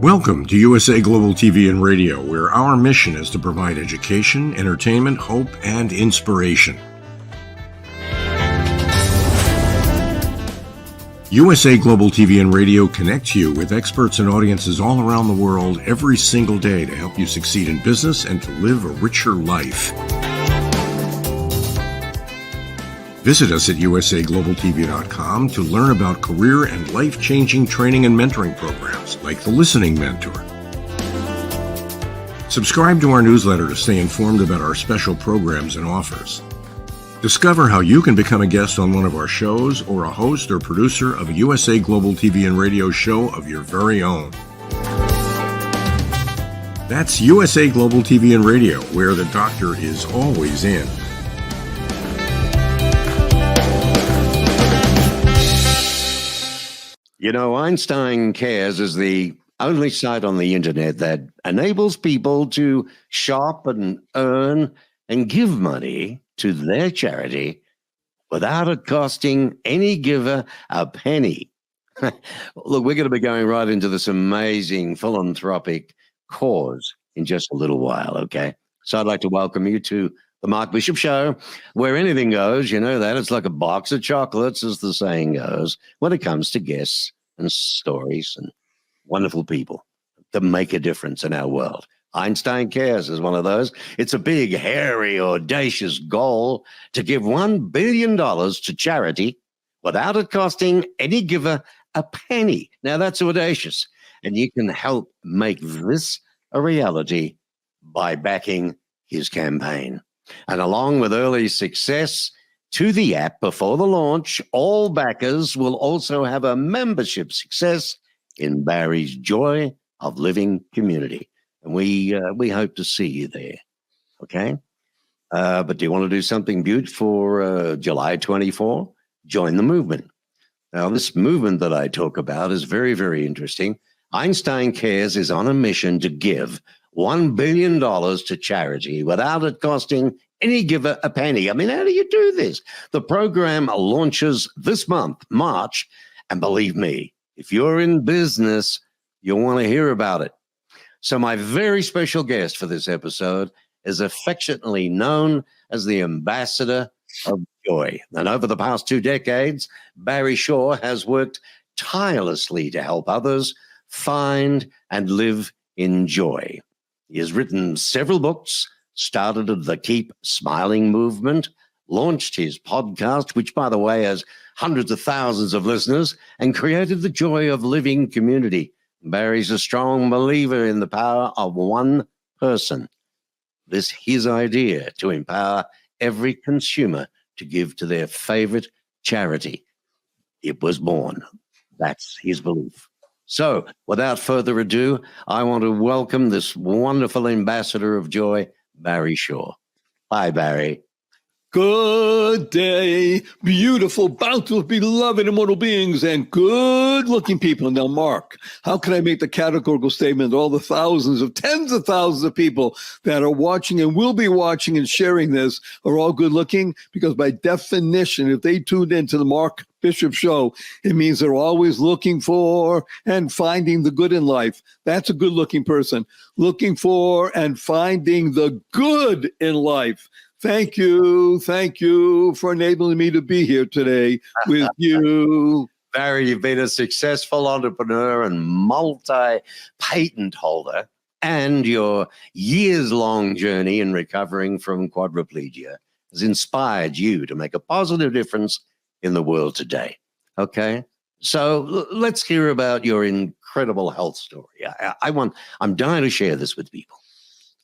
Welcome to USA Global TV and Radio, where our mission is to provide education, entertainment, hope, and inspiration. USA Global TV and Radio connects you with experts and audiences all around the world every single day to help you succeed in business and to live a richer life. Visit us at usaglobaltv.com to learn about career and life-changing training and mentoring programs like the Listening Mentor. Subscribe to our newsletter to stay informed about our special programs and offers. Discover how you can become a guest on one of our shows or a host or producer of a USA Global TV and Radio show of your very own. That's USA Global TV and Radio, where the doctor is always in. You know, Einstein Cares is the only site on the internet that enables people to shop and earn and give money to their charity without it costing any giver a penny. Look, we're going to be going right into this amazing philanthropic cause in just a little while, okay? So I'd like to welcome you to the Mark Bishop Show, where anything goes. You know that. It's like a box of chocolates, as the saying goes, when it comes to guests and stories and wonderful people that make a difference in our world. Einstein Cares is one of those. It's a big, hairy, audacious goal to give $1 billion to charity without it costing any giver a penny. Now, that's audacious, and you can help make this a reality by backing his campaign. And along with early success to the app before the launch, all backers will also have a membership success in Barry's Joy of Living community. And we hope to see you there, okay? But do you want to do something beautiful for July 24? Join the movement. Now, this movement that I talk about is very, very interesting. Einstein Cares is on a mission to give $1 billion to charity without it costing any giver a penny. I mean, how do you do this? The program launches this month, March, and believe me, if you're in business, you'll want to hear about it. So my very special guest for this episode is affectionately known as the Ambassador of Joy. And over the past 2 decades, Barry Shaw has worked tirelessly to help others find and live in joy. He has written several books, started the Keep Smiling movement, launched his podcast, which, by the way, has hundreds of thousands of listeners, and created the Joy of Living community. Barry's a strong believer in the power of one person. This his idea to empower every consumer to give to their favorite charity. It was born. That's his belief. So, without further ado, I want to welcome this wonderful ambassador of joy, Barry Shaw. Hi, Barry. Good day, beautiful, bountiful, beloved, immortal beings, and good-looking people. Now, Mark, how can I make the categorical statement that all the thousands of tens of thousands of people that are watching and will be watching and sharing this are all good-looking? Because by definition, if they tuned into the Mark Bishop Show, it means they're always looking for and finding the good in life. That's a good-looking person, looking for and finding the good in life. Thank you for enabling me to be here today with you. Barry, you've been a successful entrepreneur and multi-patent holder, and your years-long journey in recovering from quadriplegia has inspired you to make a positive difference in the world today. Okay? So let's hear about your incredible health story. I'm dying to share this with people.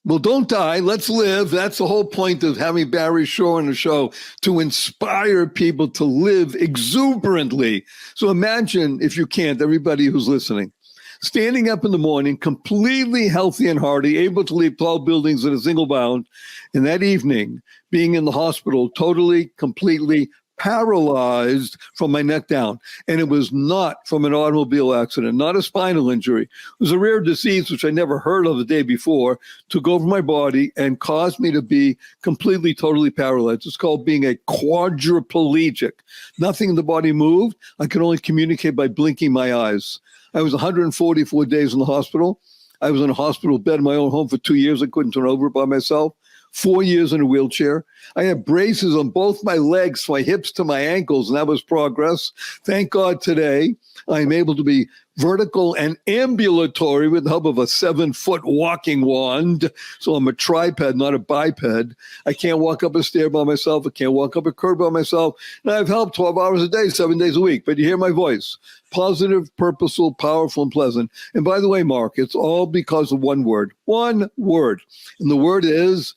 Well, don't die. Let's live. That's the whole point of having Barry Shore on the show, to inspire people to live exuberantly. So imagine, if you can't, everybody who's listening, standing up in the morning, completely healthy and hearty, able to leave tall buildings in a single bound, and that evening being in the hospital, totally, completely paralyzed from my neck down. And it was not from an automobile accident, not a spinal injury. It was a rare disease, which I never heard of the day before, took over my body and caused me to be completely, totally paralyzed. It's called being a quadriplegic. Nothing in the body moved. I could only communicate by blinking my eyes. I was 144 days in the hospital. I was in a hospital bed in my own home for 2 years. I couldn't turn over by myself. 4 years in a wheelchair. I had braces on both my legs, my hips to my ankles, and that was progress. Thank God today I'm able to be vertical and ambulatory with the help of a 7-foot walking wand. So I'm a triped, not a biped. I can't walk up a stair by myself. I can't walk up a curb by myself. And I've helped 12 hours a day, 7 days a week. But you hear my voice. Positive, purposeful, powerful, and pleasant. And by the way, Mark, it's all because of one word. One word. And the word is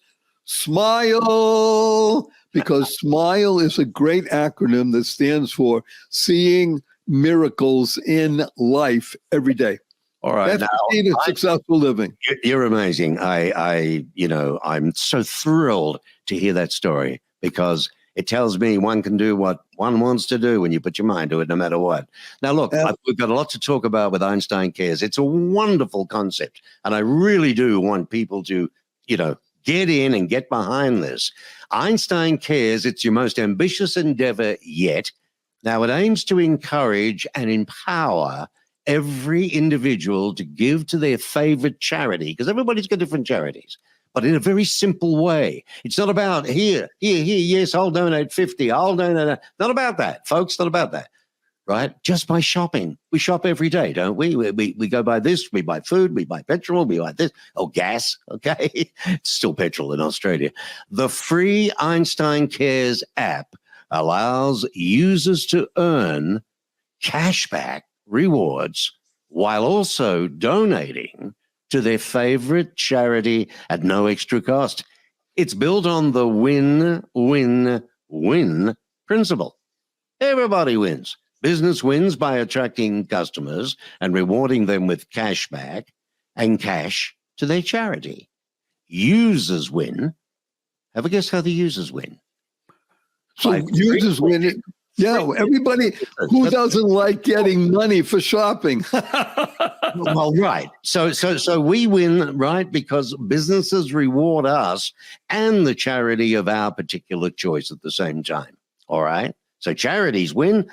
smile, because SMILE is a great acronym that stands for seeing miracles in life every day. All right. That's the key to successful living. You're amazing. I'm so thrilled to hear that story, because it tells me one can do what one wants to do when you put your mind to it, no matter what. Now, look, we've got a lot to talk about with Einstein Cares. It's a wonderful concept, and I really do want people to, get in and get behind this. Einstein Cares, it's your most ambitious endeavor yet. Now, it aims to encourage and empower every individual to give to their favorite charity, because everybody's got different charities, but in a very simple way. It's not about here, yes, I'll donate 50, I'll donate. Not about that, folks, not about that. Right? Just by shopping. We shop every day, don't we? We go buy this, we buy food, we buy petrol, we buy this. Oh, gas, okay? It's still petrol in Australia. The free Einstein Cares app allows users to earn cashback rewards while also donating to their favorite charity at no extra cost. It's built on the win-win-win principle. Everybody wins. Business wins by attracting customers and rewarding them with cash back and cash to their charity. Users win. Have a guess how the users win? So users win. Yeah, everybody who doesn't like getting money for shopping. Well, right. So we win, right? Because businesses reward us and the charity of our particular choice at the same time. All right. So charities win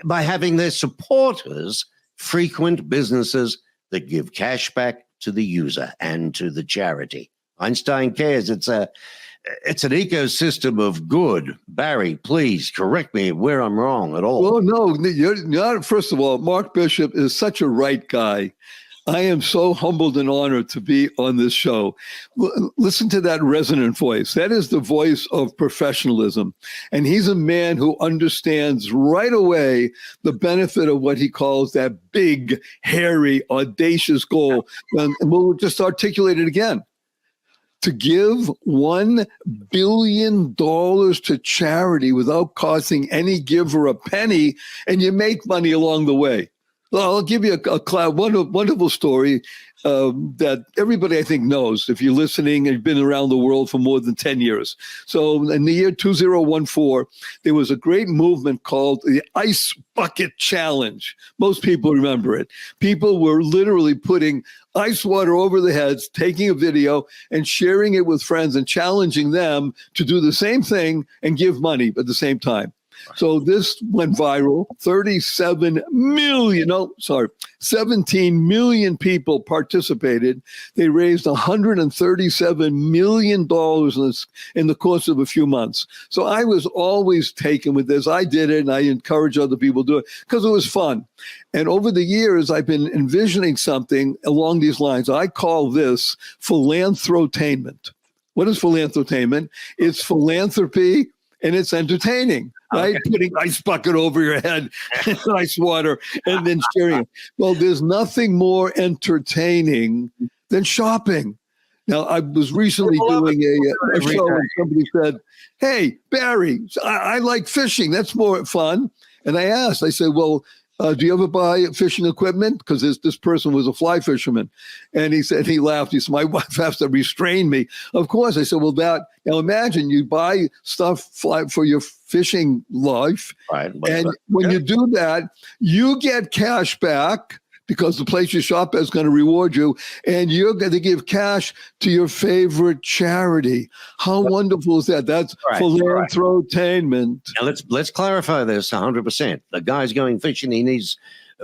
by having their supporters frequent businesses that give cash back to the user and to the charity. Einstein Cares, it's an ecosystem of good. Barry, please correct me where I'm wrong at all. Well, no, you're not. First of all, Mark Bishop is such a right guy. I am so humbled and honored to be on this show. Listen to that resonant voice. That is the voice of professionalism. And he's a man who understands right away the benefit of what he calls that big, hairy, audacious goal. And we'll just articulate it again. To give $1 billion to charity without costing any giver a penny, and you make money along the way. Well, I'll give you a wonderful story that everybody, I think, knows if you're listening and you've been around the world for more than 10 years. So in the year 2014, there was a great movement called the Ice Bucket Challenge. Most people remember it. People were literally putting ice water over their heads, taking a video and sharing it with friends and challenging them to do the same thing and give money at the same time. So this went viral. 17 million people participated. They raised $137 million in the course of a few months. So I was always taken with this. I did it, and I encourage other people to do it because it was fun. And over the years, I've been envisioning something along these lines. I call this philanthrotainment. What is philanthrotainment? It's philanthropy and it's entertaining. Right? Okay. Putting ice bucket over your head, ice water, and then sharing it. Well, there's nothing more entertaining than shopping. Now, I was recently doing a show and somebody said, "Hey, Barry, I like fishing. That's more fun." And I said, "Well, do you ever buy fishing equipment?" Because this person was a fly fisherman. And he laughed. He said, "My wife has to restrain me." Of course. I said, "Well, now imagine you buy stuff for your fishing life. Right. And when you do that, you get cash back because the place you shop at is going to reward you. And you're going to give cash to your favorite charity." How wonderful is that? That's philanthrotainment. Now let's clarify this 100%. The guy's going fishing. He needs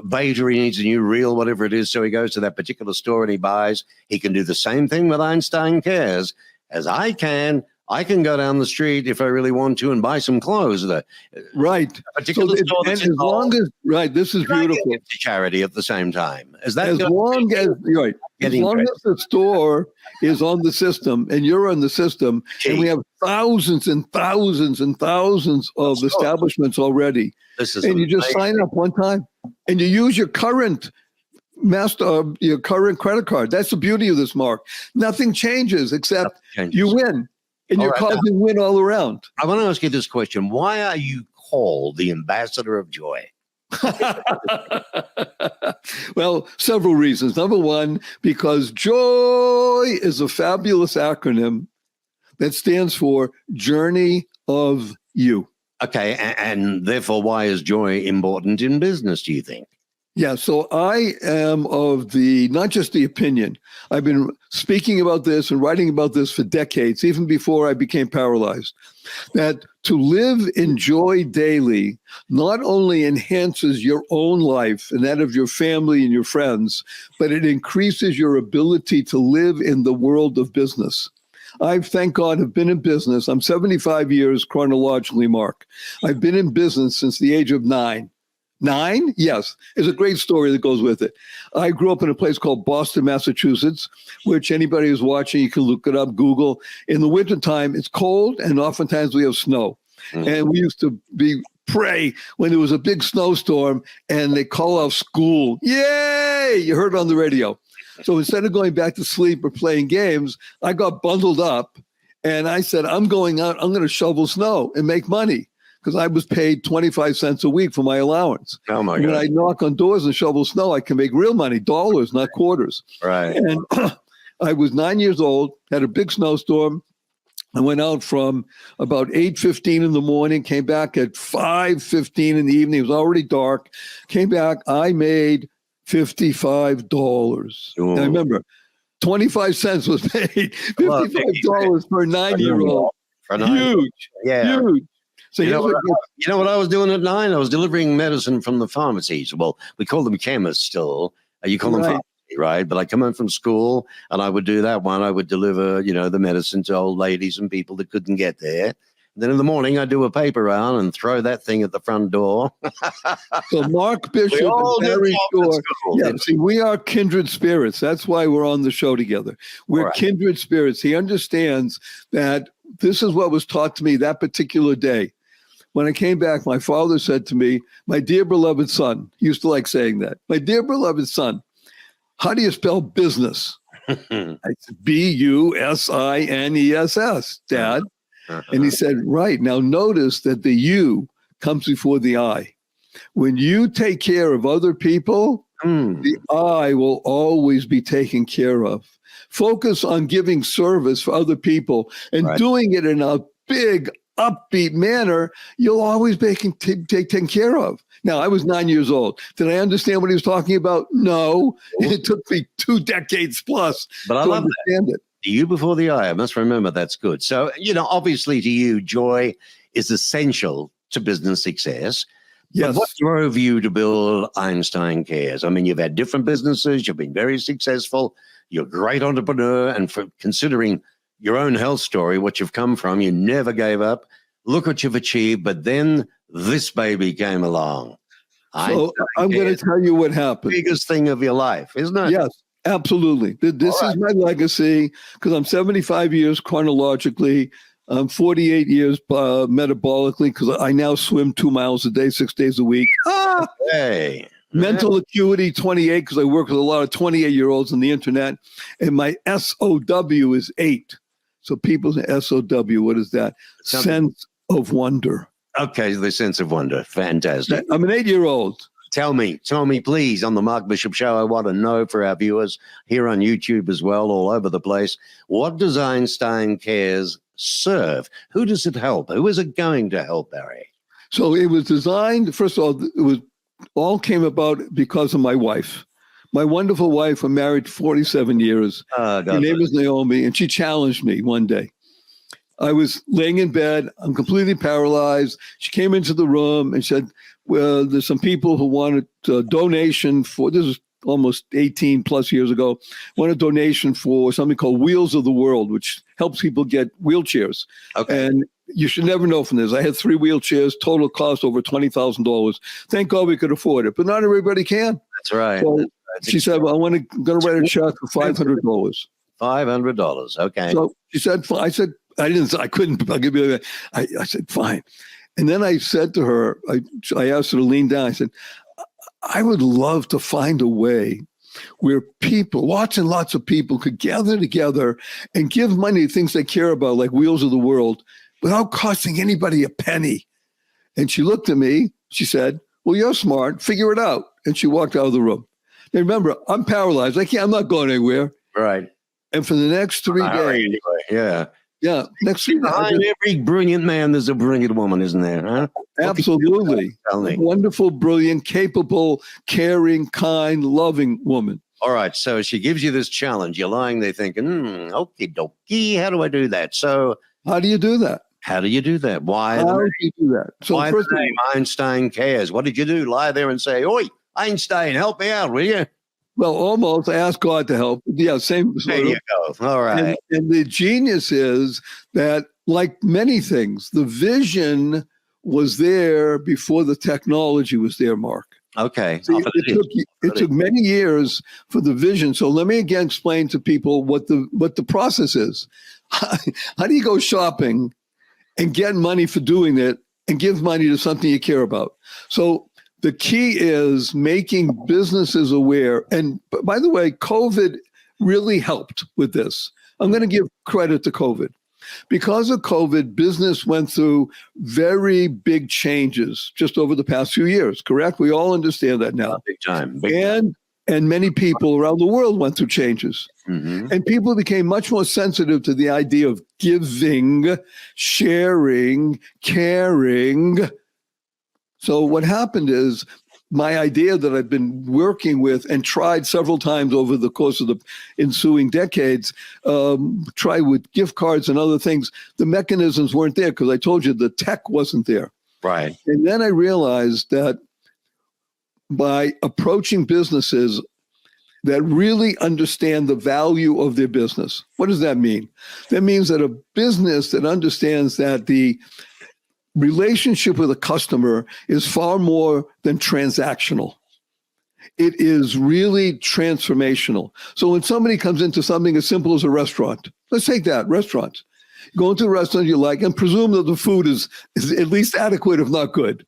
bait or he needs a new reel, whatever it is. So he goes to that particular store and he buys. He can do the same thing with Einstein Cares as I can. I can go down the street if I really want to and buy some clothes. Right. Particular store and as long as this is beautiful. To charity at the same time. As long as the store is on the system and you're on the system, and we have thousands and thousands and thousands of establishments already. And you just sign up one time and you use your current your current credit card. That's the beauty of this, Mark. Nothing changes except you win. And you're causing win all around. I want to ask you this question. Why are you called the ambassador of joy? Well, several reasons. Number one, because joy is a fabulous acronym that stands for Journey of You. Okay. And therefore, why is joy important in business, do you think? Yeah, so I am of not just the opinion. I've been speaking about this and writing about this for decades, even before I became paralyzed, that to live in joy daily not only enhances your own life and that of your family and your friends, but it increases your ability to live in the world of business. I, thank God, have been in business. I'm 75 years chronologically, Mark. I've been in business since the age of 9. 9? Yes. There's a great story that goes with it. I grew up in a place called Boston, Massachusetts, which anybody who's watching, you can look it up, Google. In the wintertime, it's cold, and oftentimes we have snow. Mm-hmm. And we used to pray when there was a big snowstorm, and they call out school. Yay! You heard it on the radio. So instead of going back to sleep or playing games, I got bundled up, and I said, I'm going out, I'm going to shovel snow and make money. Because I was paid 25 cents a week for my allowance. Oh, my God. When I knock on doors and shovel snow, I can make real money, dollars, not quarters. Right. And I was 9 years old, had a big snowstorm. I went out from about 8:15 in the morning, came back at 5:15 in the evening. It was already dark. Came back. I made $55. And I remember 25 cents was paid. $55 for a 9-year-old. Huge. Yeah. Huge. So you know what I was doing at 9? I was delivering medicine from the pharmacies. Well, we call them chemists still. You call them pharmacy, right? But I come home from school and I would do that one. I would deliver, the medicine to old ladies and people that couldn't get there. And then in the morning, I'd do a paper round and throw that thing at the front door. So Mark Bishop and Barry Shore. Yeah, see, we are kindred spirits. That's why we're on the show together. We're kindred spirits. He understands that this is what was taught to me that particular day. When I came back, my father said to me, my dear beloved son, he used to like saying that, my dear beloved son, how do you spell business? I said, B-U-S-I-N-E-S-S, Dad. And he said, right. Now notice that the U comes before the I. When you take care of other people, the I will always be taken care of. Focus on giving service for other people and doing it in a big, upbeat manner. You'll always be taken care of. Now, I was 9 years old. Did I understand what he was talking about? No. It took me 2 decades plus but I to love understand it. The you before the I must remember that's good. So, obviously to you, joy is essential to business success. Yes. But what drove you to build Einstein Cares? I mean, you've had different businesses. You've been very successful. You're a great entrepreneur. And for considering your own health story, what you've come from, you never gave up. Look what you've achieved. But then this baby came along. So I'm going to tell you what happened. Biggest thing of your life, isn't it? Yes, absolutely. This is my legacy because I'm 75 years chronologically. I'm 48 years metabolically because I now swim 2 miles a day, 6 days a week. Hey. Mental acuity, 28, because I work with a lot of 28-year-olds on the internet. And my SOW is 8. So people say SOW, what is that? Sense of wonder. Okay, the sense of wonder. Fantastic. I'm an 8-year-old. Tell me, please, on the Mark Bishop Show, I want to know for our viewers here on YouTube as well, all over the place, what does Einstein Cares serve? Who does it help? Who is it going to help, Barry? So it was designed, first of all, all came about because of my wife. My wonderful wife, I'm married 47 years. Her name is Naomi, and she challenged me one day. I was laying in bed. I'm completely paralyzed. She came into the room and said, well, there's some people who wanted a donation for, this is almost 18 plus years ago, want a donation for something called Wheels of the World, which helps people get wheelchairs. Okay. And you should never know from this. I had 3 wheelchairs, total cost over $20,000. Thank God we could afford it, but not everybody can. That's right. So she said, well, I'm going to write a check for $500. $500. Okay. So she said, I said, I couldn't. I'll give you. I said, fine. And then I said to her, I asked her to lean down. I said, I would love to find a way where people, lots and lots of people could gather together and give money to things they care about, like Wheels of the World, without costing anybody a penny. And she looked at me. She said, well, you're smart. Figure it out. And she walked out of the room. Now, remember, I'm paralyzed. I'm not going anywhere. Right. And for the next 3 days. Anyway, yeah. Yeah. Next 3 days. Behind every brilliant man, there's a brilliant woman, isn't there? Huh? Absolutely. Wonderful, brilliant, capable, caring, kind, loving woman. All right. So she gives you this challenge. You're lying there thinking, okie dokie, how do I do that? So how do you do that? How do you do that? Why? How do you do that? So why first the name Einstein Cares? What did you do? Lie there and say, oi, Einstein, help me out, will you? Well, almost. I asked God to help. Yeah, same. There you go. All right. And the genius is that, like many things, the vision was there before the technology was there, Mark. Okay. See, it took many years for the vision. So let me again explain to people what the process is. How do you go shopping and get money for doing it and give money to something you care about? So the key is making businesses aware. And by the way, COVID really helped with this. I'm going to give credit to COVID. Because of COVID, business went through very big changes just over the past few years, correct? We all understand that now. Big time. And many people around the world went through changes. Mm-hmm. And people became much more sensitive to the idea of giving, sharing, caring. So what happened is my idea that I've been working with and tried several times over the course of the ensuing decades, try with gift cards and other things, the mechanisms weren't there because I told you the tech wasn't there. Right. And then I realized that by approaching businesses that really understand the value of their business, what does that mean? That means that a business that understands that the relationship with a customer is far more than transactional. It is really transformational. So when somebody comes into something as simple as a restaurant, let's take that, restaurant. Go into a restaurant you like and presume that the food is at least adequate, if not good.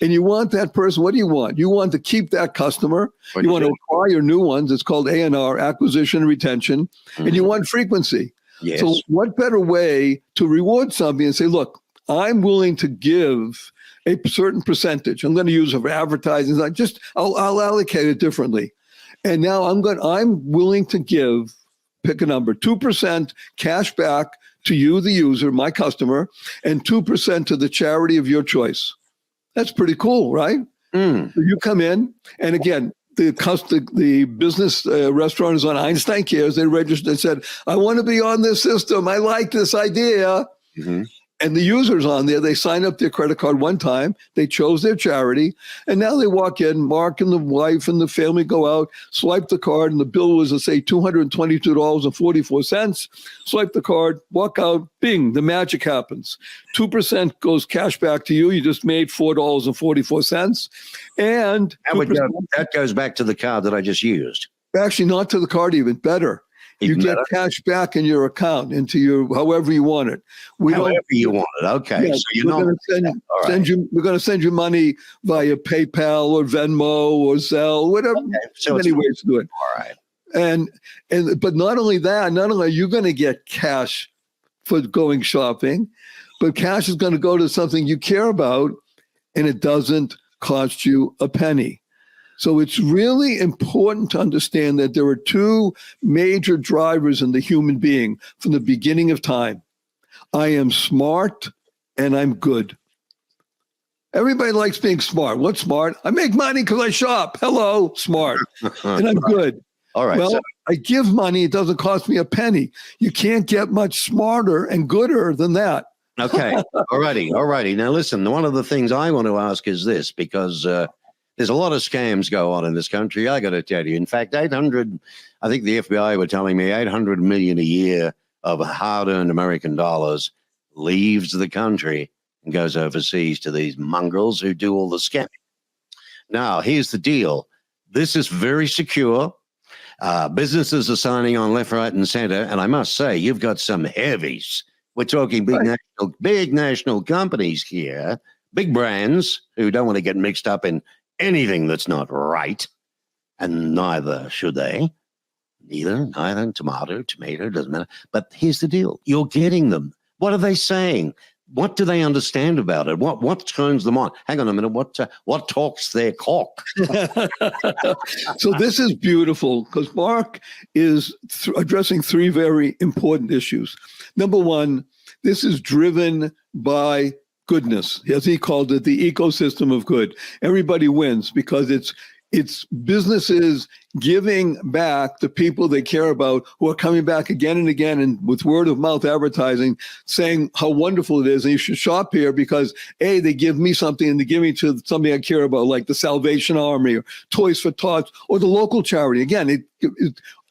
And you want that person, what do you want? You want to keep that customer. You want to acquire new ones. It's called A&R, acquisition and retention. Mm-hmm. And you want frequency. Yes. So what better way to reward something and say, look, I'm willing to give a certain percentage. I'm going to use it for advertising. I'll allocate it differently. And now I'm willing to give, pick a number, 2% cash back to you, the user, my customer, and 2% to the charity of your choice. That's pretty cool, right? So you come in, and again, the business restaurant is on Einstein Cares. They registered and said, I want to be on this system. I like this idea. Mm-hmm. And the users on there, they sign up their credit card one time. They chose their charity. And now they walk in, Mark and the wife and the family go out, swipe the card, and the bill was, let's say, $222.44. Swipe the card, walk out, bing, the magic happens. 2% goes cash back to you. You just made $4.44. And that goes back to the card that I just used. Actually, not to the card, even better. You get cash back in your account into your however you want it. However you want it. Okay. Yeah, so you're we're going to send you money via PayPal or Venmo or Zelle, whatever. Okay. So many ways to do it. All right. But not only that, not only are you going to get cash for going shopping, but cash is going to go to something you care about, and it doesn't cost you a penny. So it's really important to understand that there are two major drivers in the human being from the beginning of time. I am smart and I'm good. Everybody likes being smart. What's smart? I make money because I shop. Hello, smart. And I'm good. All right. Well, I give money. It doesn't cost me a penny. You can't get much smarter and gooder than that. Okay. All righty. Now, listen, one of the things I want to ask is this, because there's a lot of scams go on in this country. I got to tell you. In fact, I think the FBI were telling me 800 million a year of hard-earned American dollars leaves the country and goes overseas to these mongrels who do all the scamming. Now, here's the deal. This is very secure. Businesses are signing on left, right, and center. And I must say, you've got some heavies. We're talking big national companies here, big brands who don't want to get mixed up in anything that's not right, and neither should they. Neither, tomato, doesn't matter. But here's the deal. You're getting them. What are they saying? What do they understand about it? What turns them on? Hang on a minute. What talks their cock? So this is beautiful because Mark is addressing three very important issues. Number one, this is driven by goodness, as he called it, the ecosystem of good. Everybody wins because it's businesses giving back the people they care about who are coming back again and again, and with word of mouth advertising saying how wonderful it is. And you should shop here because A, they give me something and they give me to something I care about, like the Salvation Army or Toys for Tots or the local charity. Again,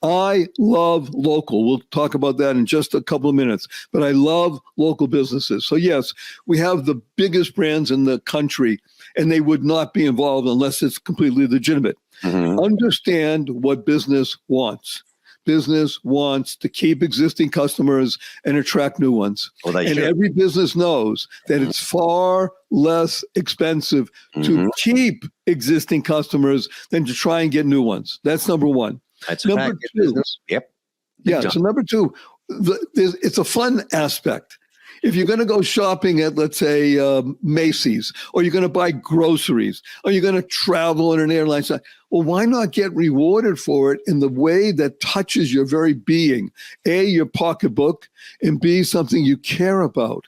I love local. We'll talk about that in just a couple of minutes, but I love local businesses. So yes, we have the biggest brands in the country, and they would not be involved unless it's completely legitimate. Mm-hmm. Understand what business wants. Business wants to keep existing customers and attract new ones. Well, and every business knows that it's far less expensive to keep existing customers than to try and get new ones. That's number one. That's number two. Yep. Yeah. So number two, it's a fun aspect. If you're going to go shopping at, let's say, Macy's, or you're going to buy groceries, or you're going to travel on an airline, well, why not get rewarded for it in the way that touches your very being? A, your pocketbook, and B, something you care about.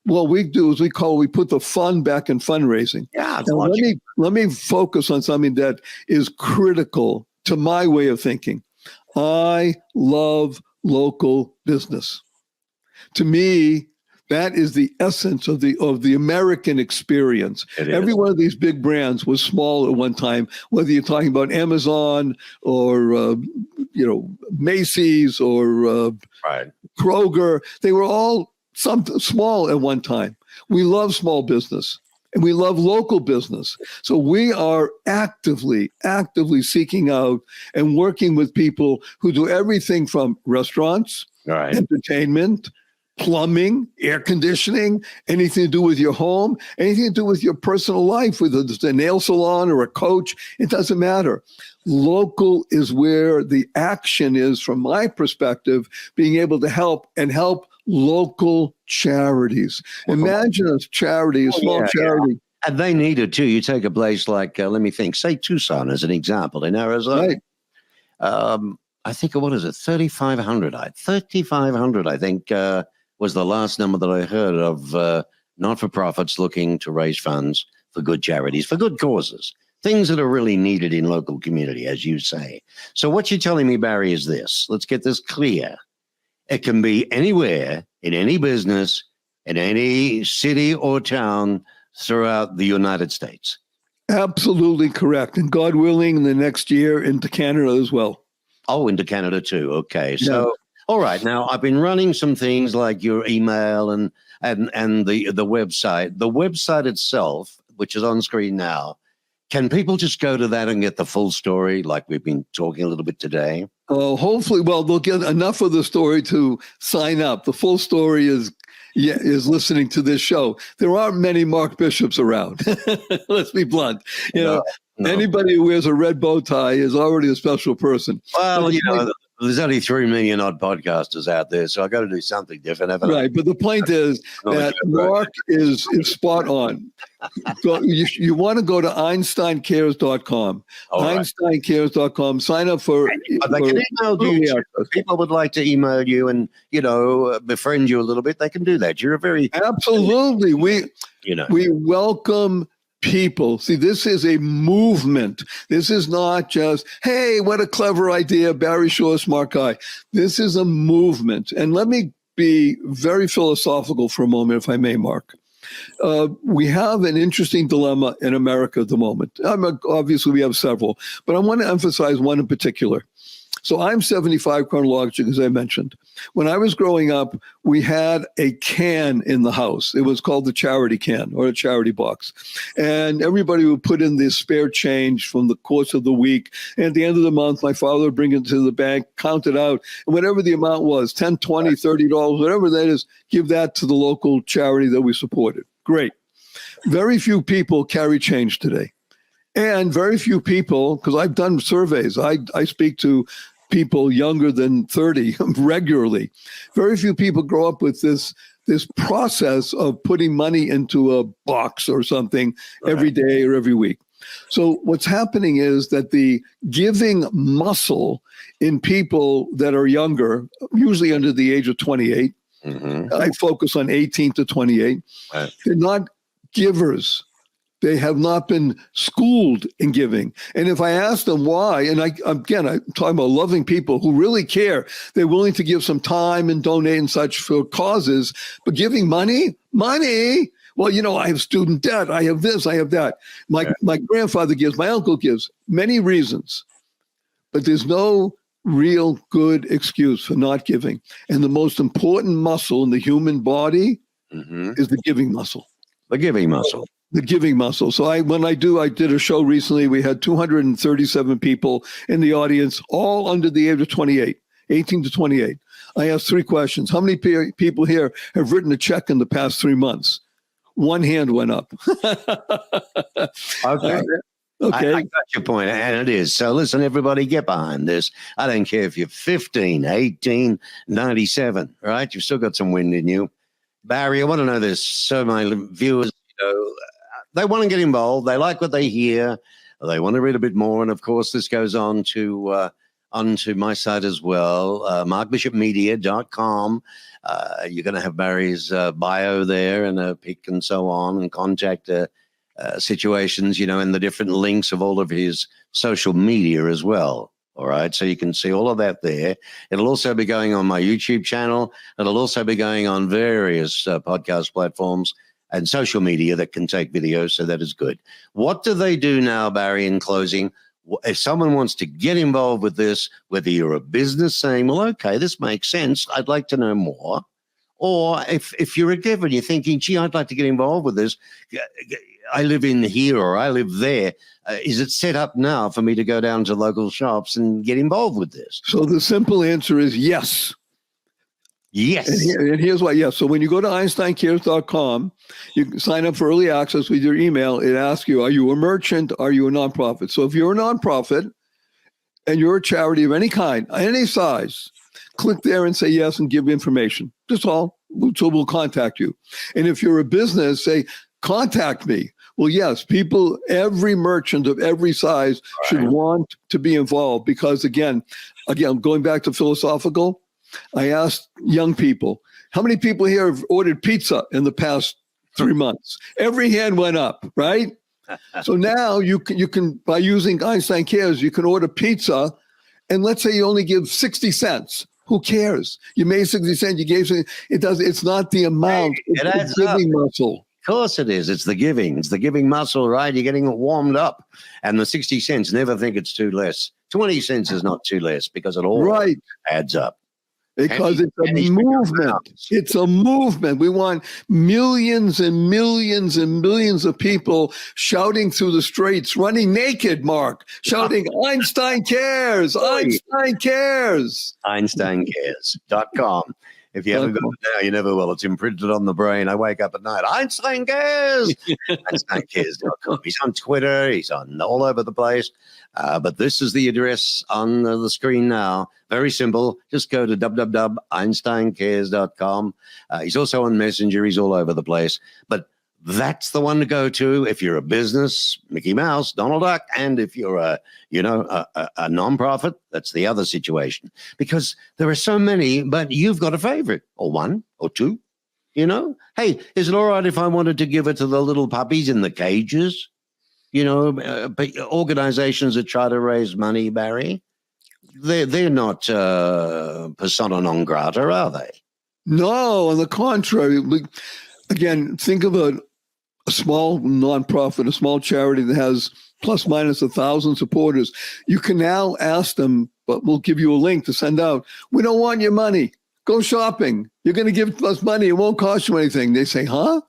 What we do is we put the fun back in fundraising. Yeah. Let me focus on something that is critical to my way of thinking. I love local business. To me, that is the essence of the American experience. Every one of these big brands was small at one time, whether you're talking about Amazon or Macy's or Kroger. They were all something small at one time. We love small business. And we love local business. So we are actively seeking out and working with people who do everything from restaurants, entertainment, plumbing, air conditioning, anything to do with your home, anything to do with your personal life, whether it's a nail salon or a coach, it doesn't matter. Local is where the action is, from my perspective, being able to help local charities. Imagine a charity, a small charity And they need it too. You take a place like, let me think, say Tucson as an example in Arizona. Right. I think, what is it, 3,500? 3,500, I think, was the last number that I heard of not-for-profits looking to raise funds for good charities, for good causes, things that are really needed in local community, as you say. So what you're telling me, Barry, is this. Let's get this clear. It can be anywhere, in any business, in any city or town throughout the United States. Absolutely correct. And God willing, the next year into Canada as well. Oh, into Canada too. Okay. So, all right. Now, I've been running some things like your email and the website. The website itself, which is on screen now, can people just go to that and get the full story like we've been talking a little bit today? Hopefully, well, they'll get enough of the story to sign up. The full story is listening to this show. There aren't many Mark Bishops around. Let's be blunt. You know, anybody who wears a red bow tie is already a special person. Well, there's only 3 million odd podcasters out there, so I got to do something different, haven't I? Right, but the point is that Mark is spot on. So you want to go to EinsteinCares.com. Right. EinsteinCares.com. Sign up for. They can email you. If people would like to email you and befriend you a little bit, they can do that. You're a very absolutely. We welcome people. See, this is a movement. This is not just, hey, what a clever idea, Barry Shaw, smart guy. This is a movement. And let me be very philosophical for a moment, if I may, Mark. We have an interesting dilemma in America at the moment. Obviously, we have several, but I want to emphasize one in particular. So I'm 75 chronologically, as I mentioned. When I was growing up, we had a can in the house. It was called the charity can or a charity box. And everybody would put in this spare change from the course of the week. And at the end of the month, my father would bring it to the bank, count it out, and whatever the amount was, $10, $20, $30, whatever that is, give that to the local charity that we supported. Great. Very few people carry change today. And very few people, because I've done surveys, I speak to people younger than 30 regularly. Very few people grow up with this process of putting money into a box or something every day or every week. So what's happening is that the giving muscle in people that are younger, usually under the age of 28, I focus on 18 to 28, they're not givers. They have not been schooled in giving. And if I ask them why, and I'm talking about loving people who really care, they're willing to give some time and donate and such for causes, but giving money, well, I have student debt, I have this, I have that. My grandfather gives, my uncle gives, many reasons, but there's no real good excuse for not giving. And the most important muscle in the human body is the giving muscle. The giving muscle. The giving muscle. So I did a show recently. We had 237 people in the audience, all under the age of 28, 18 to 28. I asked 3 questions. How many people here have written a check in the past 3 months? One hand went up. Okay. Okay. I got your point, and it is. So listen, everybody, get behind this. I don't care if you're 15, 18, 97, right? You've still got some wind in you. Barry, I want to know this. So my viewers, they want to get involved. They like what they hear. They want to read a bit more. And, of course, this goes on to onto my site as well, markbishopmedia.com. You're going to have Barry's bio there and a pic and so on and contact situations, and the different links of all of his social media as well. All right. So you can see all of that there. It'll also be going on my YouTube channel. It'll also be going on various podcast platforms and social media that can take videos. So that is good. What do they do now, Barry, in closing? If someone wants to get involved with this, whether you're a business saying, well, okay, this makes sense, I'd like to know more. Or if you're a giver and you're thinking, gee, I'd like to get involved with this. I live in here or I live there. Is it set up now for me to go down to local shops and get involved with this? So the simple answer is yes. Yes. And here's why. Yes. So when you go to EinsteinCares.com, you can sign up for early access with your email. It asks you, are you a merchant? Are you a nonprofit? So if you're a nonprofit and you're a charity of any kind, any size, click there and say yes and give information. That's all. So we'll contact you. And if you're a business, say, contact me. Well, yes, people, every merchant of every size should want to be involved because, again, going back to philosophical, I asked young people, how many people here have ordered pizza in the past 3 months? Every hand went up, right? So now you can, by using Einstein Cares, you can order pizza, and let's say you only give 60 cents. Who cares? You made 60 cents, you gave 60, it's not the amount, it adds the giving muscle. Of course it is. It's the giving. It's the giving muscle, right? You're getting it warmed up. And the 60 cents, never think it's too less. 20 cents is not too less because it all adds up. Because it's a movement. It's a movement. We want millions and millions and millions of people shouting through the streets, running naked, Mark, shouting, Einstein cares, Einstein cares. EinsteinCares.com. If you haven't got it now, you never will. It's imprinted on the brain. I wake up at night. Einstein cares. EinsteinCares.com. He's on Twitter. He's on all over the place. But this is the address on the screen now. Very simple. Just go to www.einsteincares.com. He's also on Messenger. He's all over the place. But that's the one to go to if you're a business, Mickey Mouse, Donald Duck, and if you're a nonprofit, that's the other situation. Because there are so many, but you've got a favorite, or one, or two. Hey, is it all right if I wanted to give it to the little puppies in the cages? Organizations that try to raise money, Barry, they're not persona non grata, are they? No, on the contrary. Again, think of a small nonprofit, a small charity that has plus minus 1,000 supporters. You can now ask them, but we'll give you a link to send out. We don't want your money. Go shopping. You're going to give us money. It won't cost you anything. They say, huh?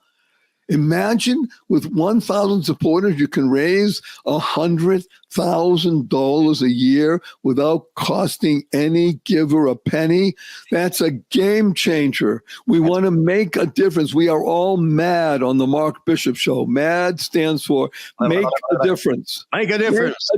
Imagine with 1,000 supporters, you can raise $100,000 a year without costing any giver a penny. That's a game changer. We want to make a difference. We are all mad on the Mark Bishop Show. MAD stands for make a difference. Make a difference.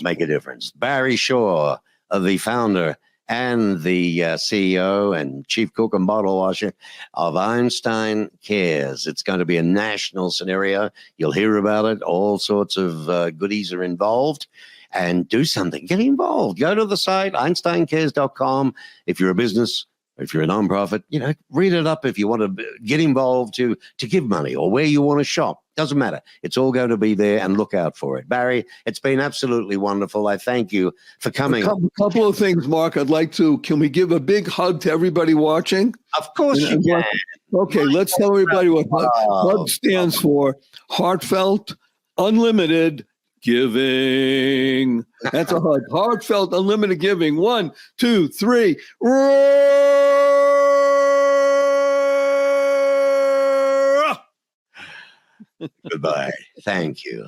Make a difference. Barry Shaw, the founder and the CEO and chief cook and bottle washer of Einstein Cares. It's going to be a national scenario. You'll hear about it. All sorts of goodies are involved. And do something. Get involved. Go to the site, EinsteinCares.com. If you're a business, if you're a nonprofit, read it up if you want to get involved to give money or where you want to shop. Doesn't matter. It's all going to be there, and look out for it. Barry, it's been absolutely wonderful. I thank you for coming. A couple of things, Mark. Can we give a big hug to everybody watching? Of course you can. Okay, let's tell everybody what HUG stands for. Heartfelt, unlimited giving. That's a hug. Heartfelt, unlimited giving. 1, 2, 3. Goodbye. Thank you.